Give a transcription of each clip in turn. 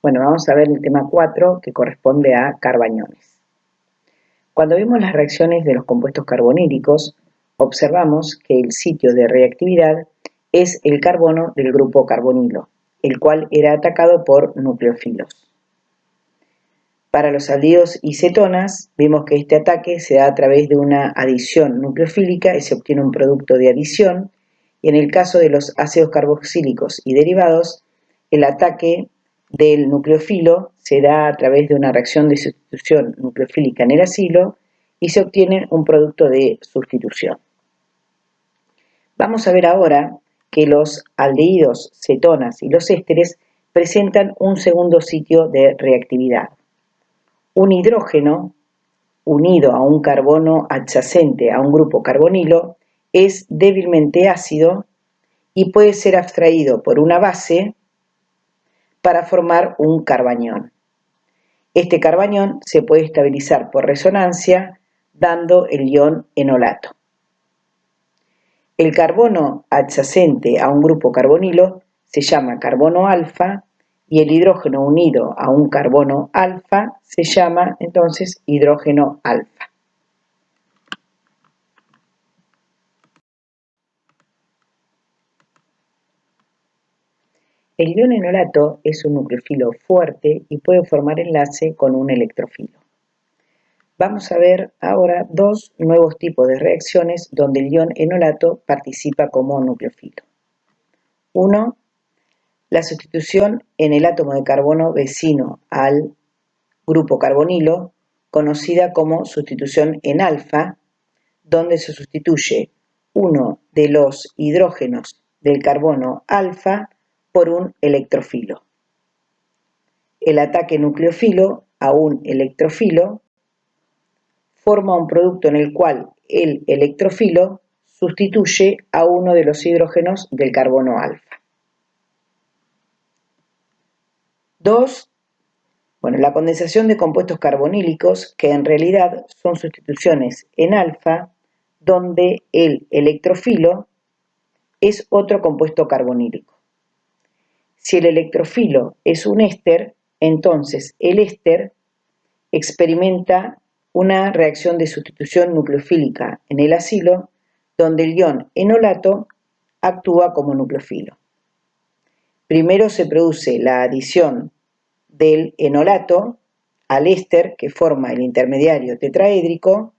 Bueno, vamos a ver el tema 4 que corresponde a carbañones. Cuando vemos las reacciones de los compuestos carbonílicos, observamos que el sitio de reactividad es el carbono del grupo carbonilo, el cual era atacado por nucleófilos. Para los aldehídos y cetonas, vemos que este ataque se da a través de una adición nucleofílica y se obtiene un producto de adición, y en el caso de los ácidos carboxílicos y derivados, el ataque del nucleófilo se da a través de una reacción de sustitución nucleofílica en el acilo y se obtiene un producto de sustitución. Vamos a ver ahora que los aldehídos, cetonas y los ésteres presentan un segundo sitio de reactividad. Un hidrógeno unido a un carbono adyacente a un grupo carbonilo es débilmente ácido y puede ser abstraído por una base para formar un carbañón. Este carbañón se puede estabilizar por resonancia dando el ion enolato. El carbono adyacente a un grupo carbonilo se llama carbono alfa y el hidrógeno unido a un carbono alfa se llama entonces hidrógeno alfa. El ion enolato es un nucleófilo fuerte y puede formar enlace con un electrofilo. Vamos a ver ahora dos nuevos tipos de reacciones donde el ion enolato participa como nucleófilo. Uno, la sustitución en el átomo de carbono vecino al grupo carbonilo, conocida como sustitución en alfa, donde se sustituye uno de los hidrógenos del carbono alfa por un electrofilo. El ataque nucleófilo a un electrofilo forma un producto en el cual el electrofilo sustituye a uno de los hidrógenos del carbono alfa. 2. La condensación de compuestos carbonílicos, que en realidad son sustituciones en alfa, donde el electrofilo es otro compuesto carbonílico. Si el electrofilo es un éster, entonces el éster experimenta una reacción de sustitución nucleofílica en el acilo, donde el ion enolato actúa como nucleófilo. Primero se produce la adición del enolato al éster que forma el intermediario tetraédrico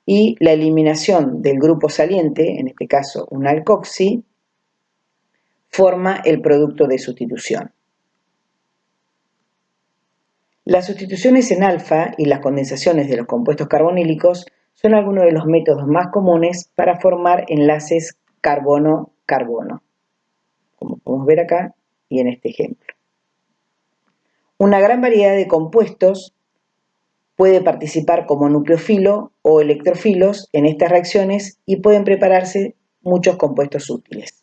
y la eliminación del grupo saliente, en este caso un alcoxi, forma el producto de sustitución. Las sustituciones en alfa y las condensaciones de los compuestos carbonílicos son algunos de los métodos más comunes para formar enlaces carbono-carbono, como podemos ver acá y en este ejemplo. Una gran variedad de compuestos puede participar como nucleófilo o electrofilos en estas reacciones y pueden prepararse muchos compuestos útiles.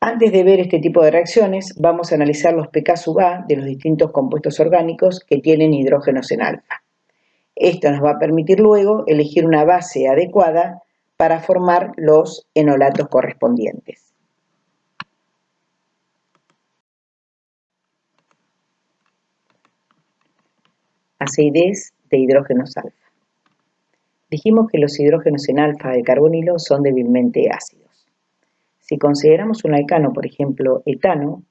Antes de ver este tipo de reacciones, vamos a analizar los pK-A de los distintos compuestos orgánicos que tienen hidrógenos en alfa. Esto nos va a permitir luego elegir una base adecuada para formar los enolatos correspondientes. Acidez de hidrógenos alfa. Dijimos que los hidrógenos en alfa de carbonilo son débilmente ácidos. Si consideramos un alcano, por ejemplo, etano,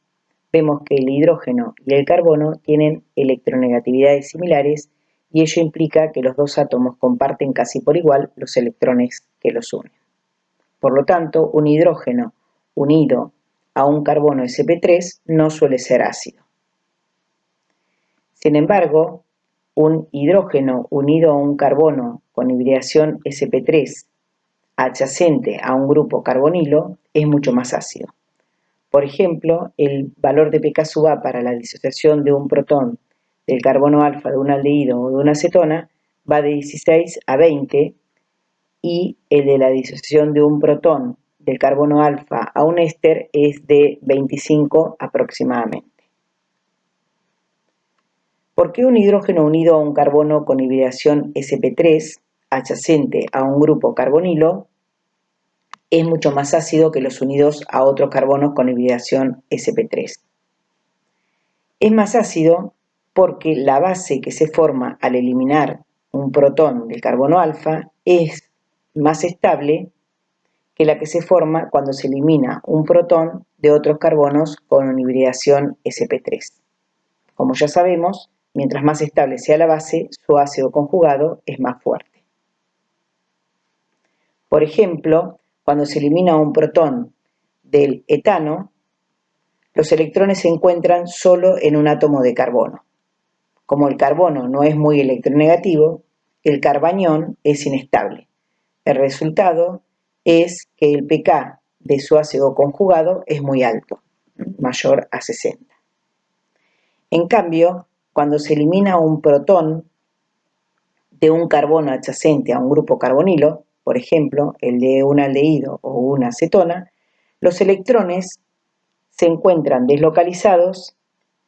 vemos que el hidrógeno y el carbono tienen electronegatividades similares y ello implica que los dos átomos comparten casi por igual los electrones que los unen. Por lo tanto, un hidrógeno unido a un carbono sp3 no suele ser ácido. Sin embargo, un hidrógeno unido a un carbono con hibridación sp3 adyacente a un grupo carbonilo es mucho más ácido. Por ejemplo, el valor de pK-A para la disociación de un protón del carbono alfa de un aldehído o de una cetona va de 16 a 20 y el de la disociación de un protón del carbono alfa a un éster es de 25 aproximadamente. ¿Por qué un hidrógeno unido a un carbono con hibridación sp3 adyacente a un grupo carbonilo es mucho más ácido que los unidos a otros carbonos con hibridación sp3? Es más ácido porque la base que se forma al eliminar un protón del carbono alfa es más estable que la que se forma cuando se elimina un protón de otros carbonos con hibridación sp3. Como ya sabemos, mientras más estable sea la base, su ácido conjugado es más fuerte. Por ejemplo, cuando se elimina un protón del etano, los electrones se encuentran solo en un átomo de carbono. Como el carbono no es muy electronegativo, el carbanión es inestable. El resultado es que el pK de su ácido conjugado es muy alto, mayor a 60. En cambio, cuando se elimina un protón de un carbono adyacente a un grupo carbonilo, por ejemplo, el de un aldehído o una acetona, los electrones se encuentran deslocalizados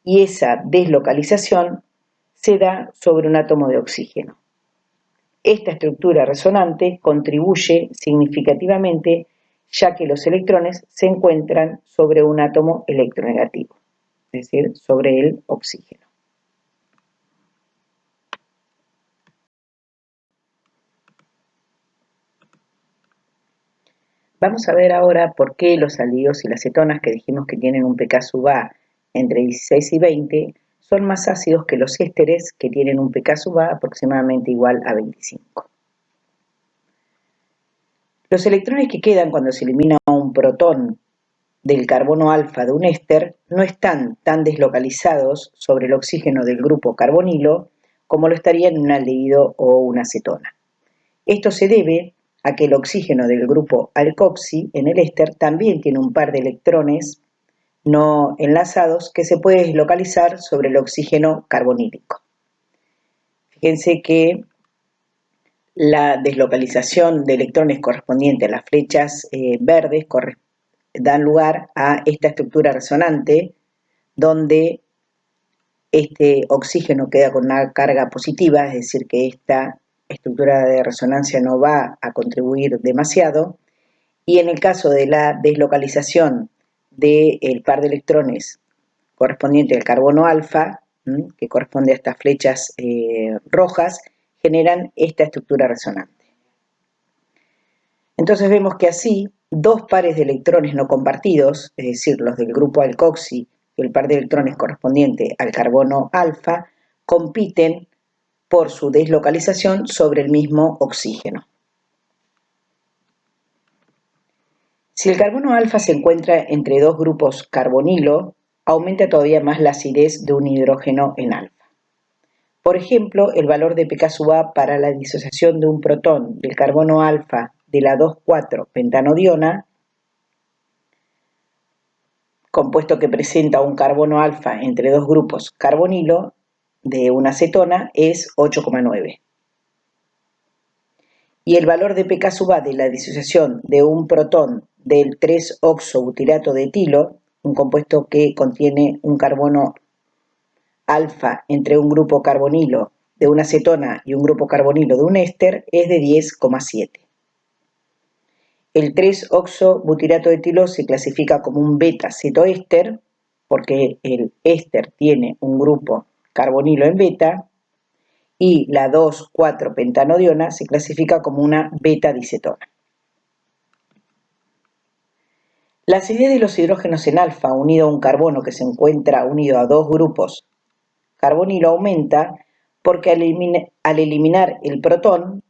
y esa deslocalización se da sobre un átomo de oxígeno. Esta estructura resonante contribuye significativamente ya que los electrones se encuentran sobre un átomo electronegativo, es decir, sobre el oxígeno. Vamos a ver ahora por qué los aldehídos y las cetonas, que dijimos que tienen un pK sub A entre 16 y 20, son más ácidos que los ésteres, que tienen un pK sub A aproximadamente igual a 25. Los electrones que quedan cuando se elimina un protón del carbono alfa de un éster no están tan deslocalizados sobre el oxígeno del grupo carbonilo como lo estarían en un aldehído o una acetona. Esto se debe a que el oxígeno del grupo alcoxi en el éster también tiene un par de electrones no enlazados que se puede deslocalizar sobre el oxígeno carbonílico. Fíjense que la deslocalización de electrones correspondiente a las flechas verdes dan lugar a esta estructura resonante donde este oxígeno queda con una carga positiva, es decir, que esta estructura de resonancia no va a contribuir demasiado, y en el caso de la deslocalización del par de electrones correspondiente al carbono alfa, que corresponde a estas flechas rojas, generan esta estructura resonante. Entonces vemos que así, dos pares de electrones no compartidos, es decir, los del grupo alcoxi y el par de electrones correspondiente al carbono alfa, compiten por su deslocalización sobre el mismo oxígeno. Si el carbono alfa se encuentra entre dos grupos carbonilo, aumenta todavía más la acidez de un hidrógeno en alfa. Por ejemplo, el valor de pK sub A para la disociación de un protón del carbono alfa de la 2,4-pentanodiona, compuesto que presenta un carbono alfa entre dos grupos carbonilo de una acetona, es 8,9. Y el valor de pK sub A de la disociación de un protón del 3-oxobutirato de etilo, un compuesto que contiene un carbono alfa entre un grupo carbonilo de una acetona y un grupo carbonilo de un éster, es de 10,7. El 3-oxobutirato de etilo se clasifica como un beta-cetoéster porque el éster tiene un grupo carbonilo en beta, y la 2,4-pentanodiona se clasifica como una beta-dicetona. La acidez de los hidrógenos en alfa unido a un carbono que se encuentra unido a dos grupos carbonilo aumenta porque al eliminar el protón,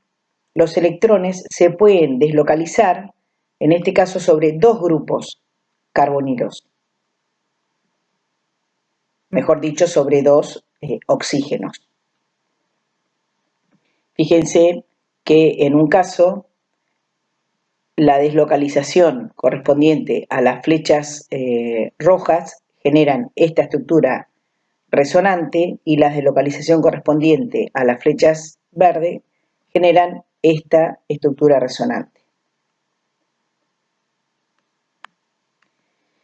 los electrones se pueden deslocalizar, en este caso sobre dos grupos carbonilos, mejor dicho, sobre dos oxígenos. Fíjense que en un caso la deslocalización correspondiente a las flechas rojas generan esta estructura resonante y la deslocalización correspondiente a las flechas verdes generan esta estructura resonante.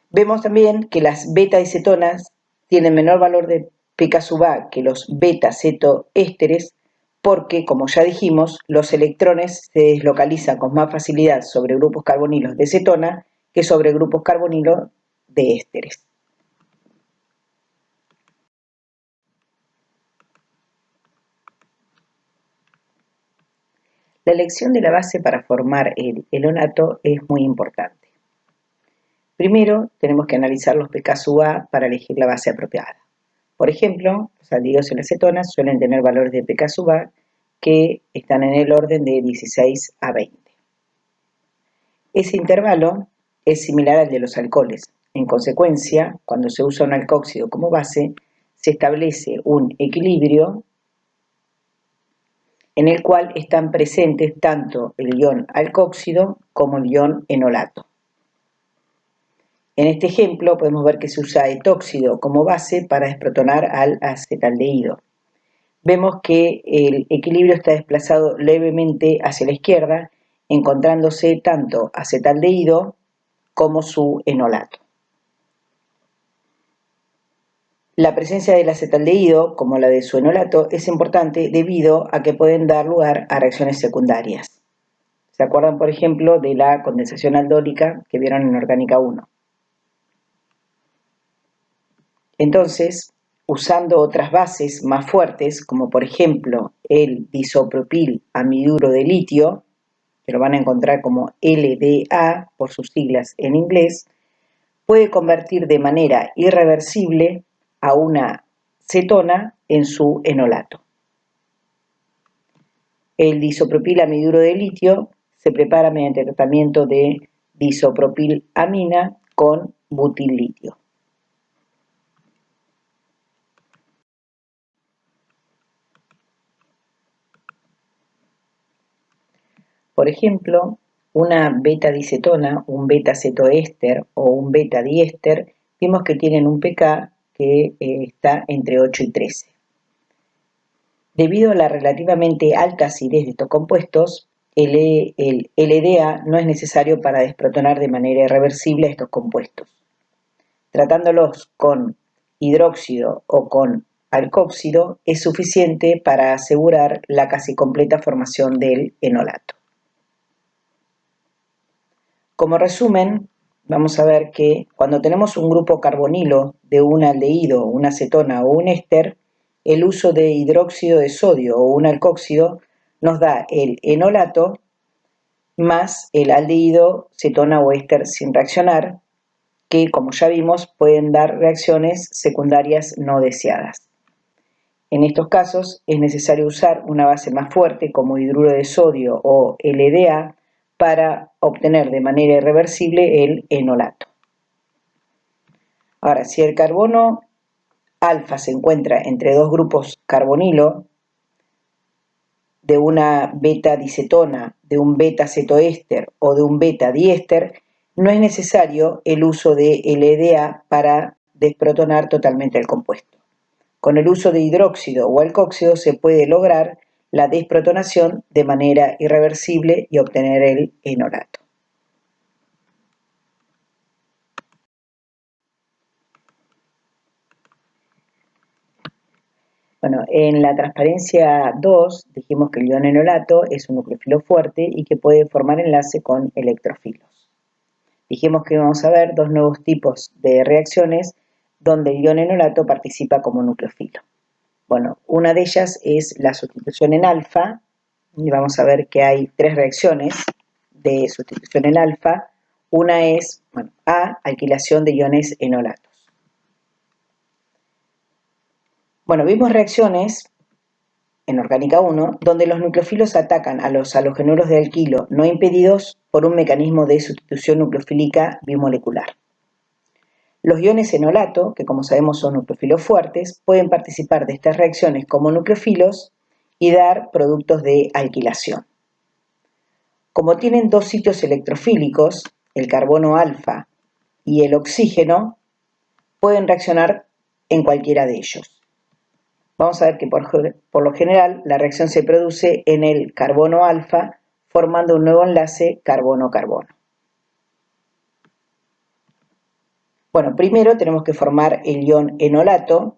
Vemos también que las beta-dicetonas tienen menor valor de pK sub A que los beta-cetoésteres porque, como ya dijimos, los electrones se deslocalizan con más facilidad sobre grupos carbonilos de cetona que sobre grupos carbonilos de ésteres. La elección de la base para formar el enonato es muy importante. Primero, tenemos que analizar los pK-A para elegir la base apropiada. Por ejemplo, los aldehídos y las cetonas suelen tener valores de pK-A que están en el orden de 16 a 20. Ese intervalo es similar al de los alcoholes. En consecuencia, cuando se usa un alcóxido como base, se establece un equilibrio en el cual están presentes tanto el ion alcóxido como el ion enolato. En este ejemplo podemos ver que se usa etóxido como base para desprotonar al acetaldehído. Vemos que el equilibrio está desplazado levemente hacia la izquierda, encontrándose tanto acetaldehído como su enolato. La presencia del acetaldehído, como la de su enolato, es importante debido a que pueden dar lugar a reacciones secundarias. ¿Se acuerdan, por ejemplo, de la condensación aldólica que vieron en Orgánica 1? Entonces, usando otras bases más fuertes, como por ejemplo el disopropil amiduro de litio, que lo van a encontrar como LDA por sus siglas en inglés, puede convertir de manera irreversible a una cetona en su enolato. El disopropilamiduro de litio se prepara mediante el tratamiento de disopropilamina con butil-litio. Por ejemplo, una beta-dicetona, un beta-cetoéster o un beta-diéster, vimos que tienen un pK que está entre 8 y 13. Debido a la relativamente alta acidez de estos compuestos, el LDA no es necesario para desprotonar de manera irreversible a estos compuestos. Tratándolos con hidróxido o con alcóxido es suficiente para asegurar la casi completa formación del enolato. Como resumen, vamos a ver que cuando tenemos un grupo carbonilo de un aldehído, una cetona o un éster, el uso de hidróxido de sodio o un alcóxido nos da el enolato más el aldehído, cetona o éster sin reaccionar, que como ya vimos pueden dar reacciones secundarias no deseadas. En estos casos es necesario usar una base más fuerte como hidruro de sodio o LDA para obtener de manera irreversible el enolato. Ahora, si el carbono alfa se encuentra entre dos grupos carbonilo, de una beta-dicetona, de un beta-cetoéster o de un beta-diéster, no es necesario el uso de LDA para desprotonar totalmente el compuesto. Con el uso de hidróxido o alcóxido se puede lograr la desprotonación de manera irreversible y obtener el enolato. Bueno, en la transparencia 2 dijimos que el ion enolato es un nucleófilo fuerte y que puede formar enlace con electrofilos. Dijimos que vamos a ver dos nuevos tipos de reacciones donde el ion enolato participa como nucleófilo. Bueno, una de ellas es la sustitución en alfa, y vamos a ver que hay tres reacciones de sustitución en alfa. Una es, A, alquilación de iones enolatos. Bueno, vimos reacciones en Orgánica 1 donde los nucleófilos atacan a los halogenuros de alquilo no impedidos por un mecanismo de sustitución nucleofílica bimolecular. Los iones enolato, que como sabemos son nucleófilos fuertes, pueden participar de estas reacciones como nucleófilos y dar productos de alquilación. Como tienen dos sitios electrofílicos, el carbono alfa y el oxígeno, pueden reaccionar en cualquiera de ellos. Vamos a ver que por lo general la reacción se produce en el carbono alfa formando un nuevo enlace carbono-carbono. Bueno, primero tenemos que formar el ion enolato,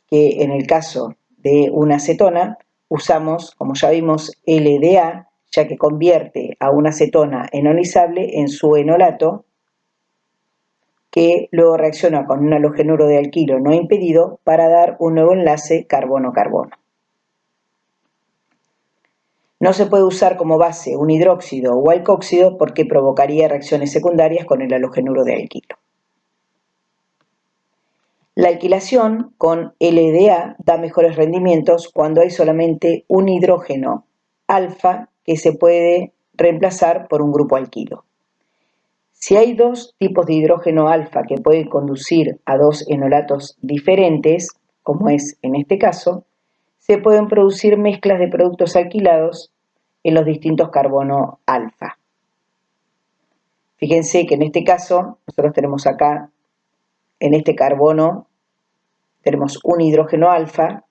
que en el caso de una cetona usamos, como ya vimos, LDA, ya que convierte a una cetona enolizable en su enolato, que luego reacciona con un halogenuro de alquilo no impedido para dar un nuevo enlace carbono-carbono. No se puede usar como base un hidróxido o alcóxido porque provocaría reacciones secundarias con el halogenuro de alquilo. La alquilación con LDA da mejores rendimientos cuando hay solamente un hidrógeno alfa que se puede reemplazar por un grupo alquilo. Si hay dos tipos de hidrógeno alfa que pueden conducir a dos enolatos diferentes, como es en este caso, se pueden producir mezclas de productos alquilados en los distintos carbono alfa. Fíjense que en este caso, nosotros tenemos acá, en este carbono, tenemos un hidrógeno alfa,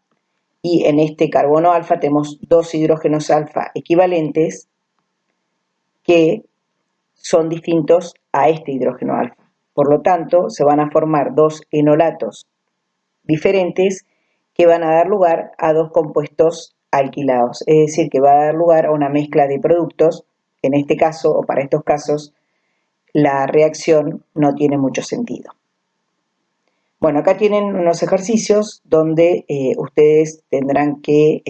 y en este carbono alfa tenemos dos hidrógenos alfa equivalentes que son distintos a este hidrógeno alfa. Por lo tanto, se van a formar dos enolatos diferentes que van a dar lugar a dos compuestos alquilados, es decir, que va a dar lugar a una mezcla de productos. En este caso, o para estos casos, la reacción no tiene mucho sentido. Bueno, acá tienen unos ejercicios donde ustedes tendrán que,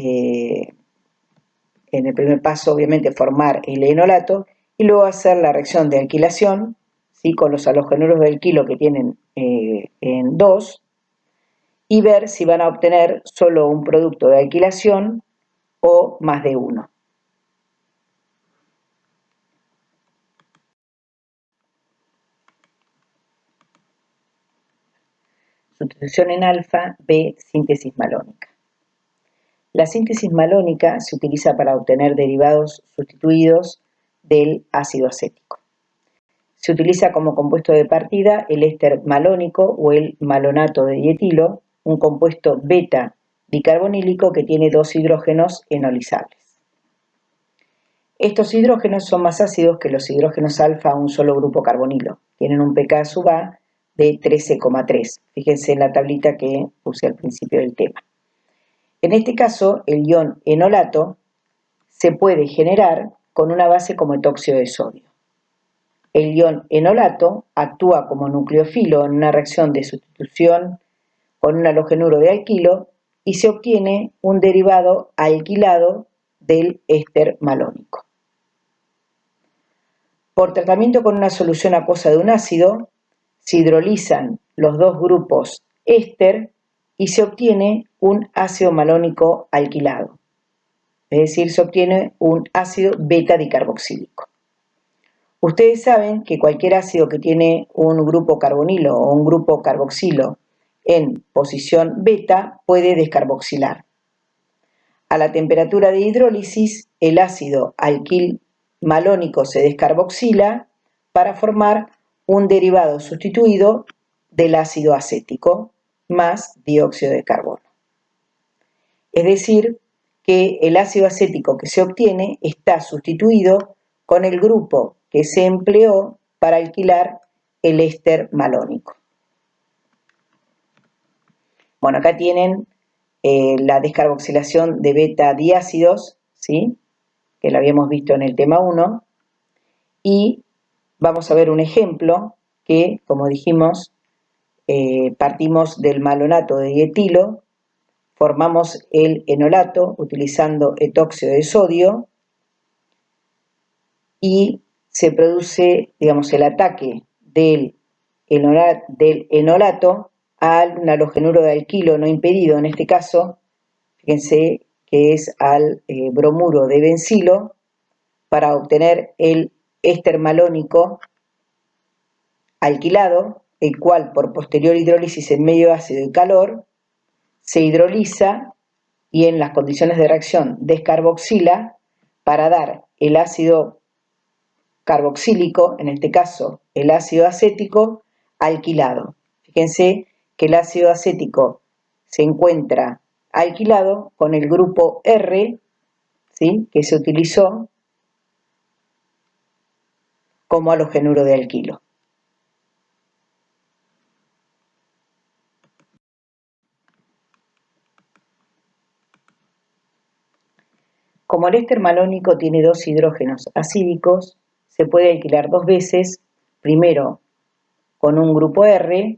en el primer paso, obviamente, formar el enolato y luego hacer la reacción de alquilación, ¿sí?, con los halogenuros de alquilo que tienen en 2, y ver si van a obtener solo un producto de alquilación o más de uno. Sustitución en alfa, B, síntesis malónica. La síntesis malónica se utiliza para obtener derivados sustituidos del ácido acético. Se utiliza como compuesto de partida el éster malónico o el malonato de dietilo, un compuesto beta bicarbonílico que tiene dos hidrógenos enolizables. Estos hidrógenos son más ácidos que los hidrógenos alfa a un solo grupo carbonilo. Tienen un pKa de 13,3. Fíjense en la tablita que puse al principio del tema. En este caso, el ion enolato se puede generar con una base como etóxido de sodio. El ion enolato actúa como nucleófilo en una reacción de sustitución con un halogenuro de alquilo y se obtiene un derivado alquilado del éster malónico. Por tratamiento con una solución acuosa de un ácido, se hidrolizan los dos grupos éster y se obtiene un ácido malónico alquilado, es decir, se obtiene un ácido beta dicarboxílico. Ustedes saben que cualquier ácido que tiene un grupo carbonilo o un grupo carboxilo en posición beta puede descarboxilar. A la temperatura de hidrólisis, el ácido alquil malónico se descarboxila para formar un derivado sustituido del ácido acético más dióxido de carbono. Es decir, que el ácido acético que se obtiene está sustituido con el grupo que se empleó para alquilar el éster malónico. Bueno, acá tienen la descarboxilación de beta diácidos, ¿sí?, que lo habíamos visto en el tema 1, y vamos a ver un ejemplo que, como dijimos, partimos del malonato de dietilo, formamos el enolato utilizando etóxido de sodio y se produce, digamos, el ataque del enolato al halogenuro de alquilo no impedido, en este caso, fíjense que es al bromuro de bencilo, para obtener el éster malónico alquilado, el cual por posterior hidrólisis en medio ácido y calor se hidroliza y en las condiciones de reacción descarboxila para dar el ácido carboxílico, en este caso el ácido acético, alquilado. Fíjense que el ácido acético se encuentra alquilado con el grupo R, ¿sí?, que se utilizó como halogenuro de alquilo. Como el éster malónico tiene dos hidrógenos acídicos, se puede alquilar dos veces, primero con un grupo R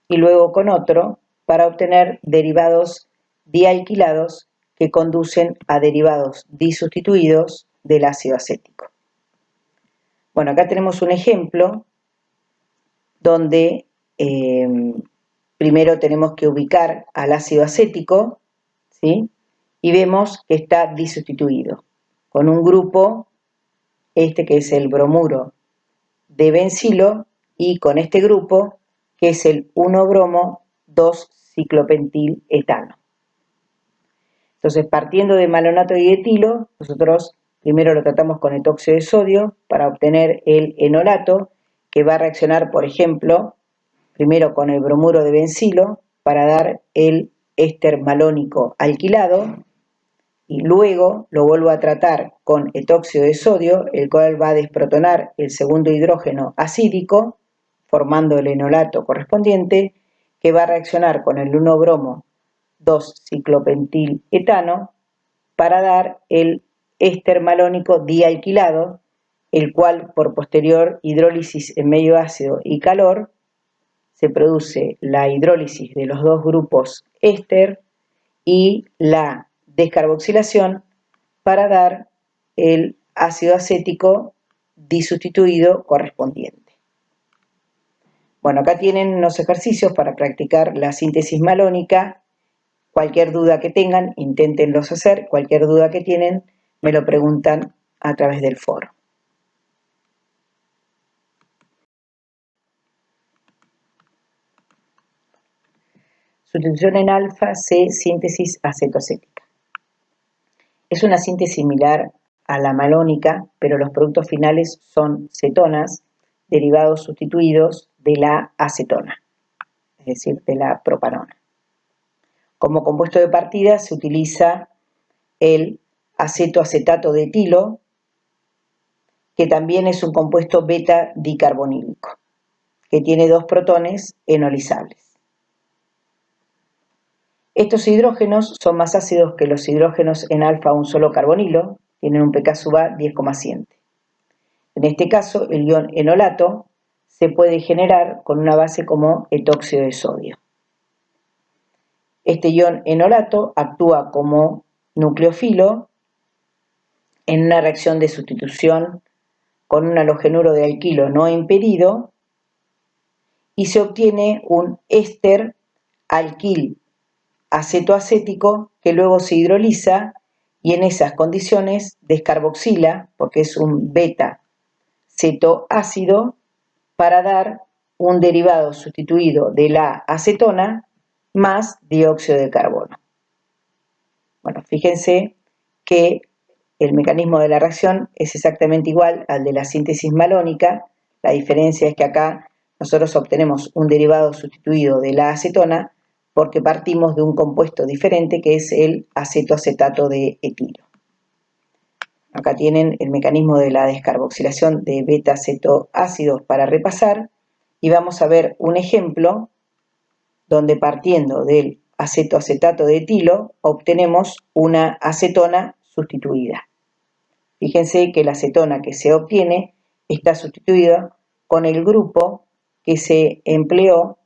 y luego con otro, para obtener derivados dialquilados que conducen a derivados disustituidos del ácido acético. Bueno, acá tenemos un ejemplo donde primero tenemos que ubicar al ácido acético, ¿sí? Y vemos que está disustituido con un grupo, que es el bromuro de bencilo, y con este grupo, que es el 1-bromo 2-ciclopentil-etano. Entonces, partiendo de malonato y etilo, nosotros primero lo tratamos con etóxido de sodio para obtener el enolato, que va a reaccionar, por ejemplo, primero con el bromuro de bencilo para dar el éster malónico alquilado, y luego lo vuelvo a tratar con etóxido de sodio, el cual va a desprotonar el segundo hidrógeno acídico, formando el enolato correspondiente, que va a reaccionar con el 1-bromo 2-ciclopentil-etano para dar el éster malónico dialquilado, el cual por posterior hidrólisis en medio ácido y calor se produce la hidrólisis de los dos grupos éster y la descarboxilación para dar el ácido acético disustituido correspondiente. Bueno, acá tienen unos ejercicios para practicar la síntesis malónica. Cualquier duda que tengan, inténtenlos hacer. Cualquier duda que tienen, me lo preguntan a través del foro. Sustitución en alfa C, síntesis acetoacética. Es una síntesis similar a la malónica, pero los productos finales son cetonas, derivados sustituidos de la acetona, es decir, de la propanona. Como compuesto de partida se utiliza el acetoacetato de etilo, que también es un compuesto beta dicarbonílico, que tiene 2 protones enolizables. Estos hidrógenos son más ácidos que los hidrógenos en alfa un solo carbonilo, tienen un pK-A 10,7. En este caso, el ion enolato se puede generar con una base como etóxido de sodio. Este ion enolato actúa como nucleófilo en una reacción de sustitución con un halogenuro de alquilo no impedido y se obtiene un éster alquil acetoacético que luego se hidroliza y en esas condiciones descarboxila, porque es un beta cetoácido, para dar un derivado sustituido de la acetona más dióxido de carbono. Bueno, fíjense que el mecanismo de la reacción es exactamente igual al de la síntesis malónica. La diferencia es que acá nosotros obtenemos un derivado sustituido de la acetona porque partimos de un compuesto diferente que es el acetoacetato de etilo. Acá tienen el mecanismo de la descarboxilación de beta-cetoácidos para repasar y vamos a ver un ejemplo donde partiendo del acetoacetato de etilo obtenemos una acetona sustituida. Fíjense que la acetona que se obtiene está sustituida con el grupo que se empleó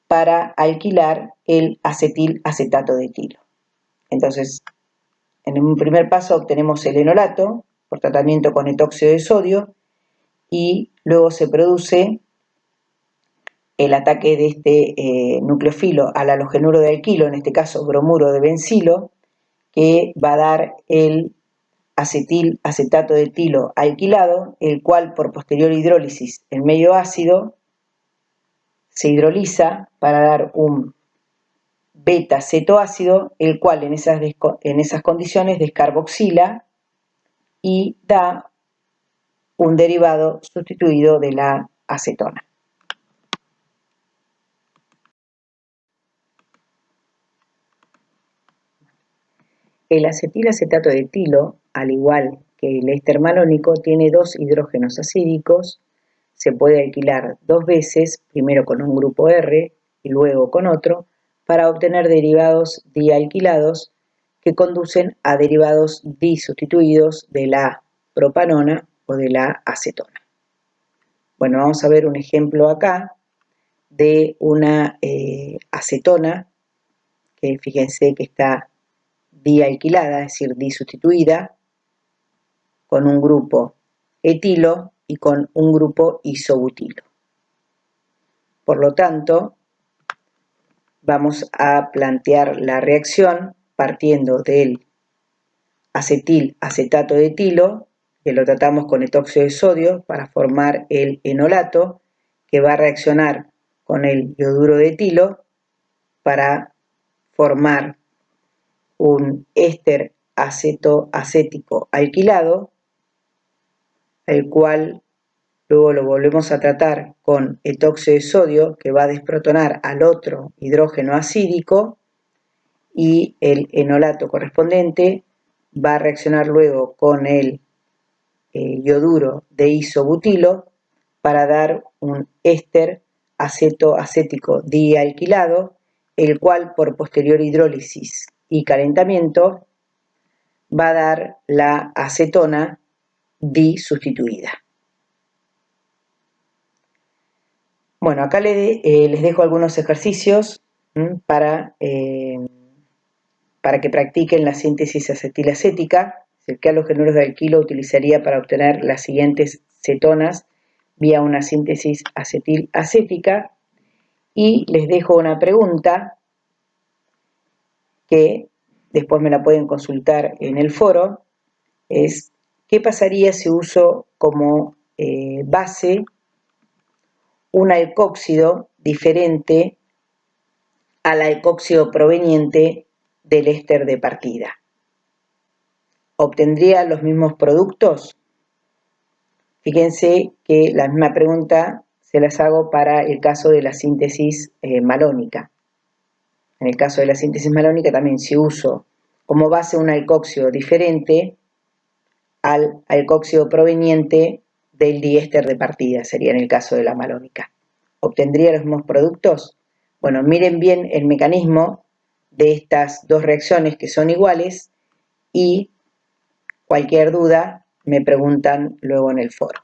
para alquilar el acetilacetato de etilo. Entonces, en un primer paso obtenemos el enolato por tratamiento con etóxido de sodio y luego se produce el ataque de este nucleófilo al halogenuro de alquilo, en este caso bromuro de bencilo, que va a dar el acetilacetato de etilo alquilado, el cual por posterior hidrólisis en medio ácido se hidroliza para dar un beta-cetoácido, el cual en esas condiciones descarboxila y da un derivado sustituido de la acetona. El acetilacetato de etilo, al igual que el éster malónico, tiene 2 hidrógenos acídicos, se puede alquilar 2 veces, primero con un grupo R y luego con otro, para obtener derivados dialquilados que conducen a derivados disustituidos de la propanona o de la acetona. Bueno, vamos a ver un ejemplo acá de una acetona, que fíjense que está dialquilada, es decir, disustituida, con un grupo etilo y con un grupo isobutilo. Por lo tanto, vamos a plantear la reacción partiendo del acetil acetato de etilo, que lo tratamos con etóxido de sodio para formar el enolato, que va a reaccionar con el ioduro de etilo para formar un éster acético alquilado, el cual luego lo volvemos a tratar con etóxido de sodio, que va a desprotonar al otro hidrógeno acídico, y el enolato correspondiente va a reaccionar luego con el ioduro de isobutilo para dar un éster acético dialquilado, el cual por posterior hidrólisis y calentamiento va a dar la acetona disustituida. Bueno, acá les dejo algunos ejercicios para que practiquen la síntesis acetilacética. El que halogénuro de alquilo utilizaría para obtener las siguientes cetonas vía una síntesis acetilacética. Y les dejo una pregunta que después me la pueden consultar en el foro, es ¿qué pasaría si uso como base un alcóxido diferente al alcóxido proveniente del éster de partida? ¿Obtendría los mismos productos? Fíjense que la misma pregunta se las hago para el caso de la síntesis malónica. En el caso de la síntesis malónica también, si uso como base un alcóxido diferente al alcóxido proveniente del diéster de partida, sería en el caso de la malónica, ¿obtendría los mismos productos? Bueno, miren bien el mecanismo de estas dos reacciones que son iguales y cualquier duda me preguntan luego en el foro.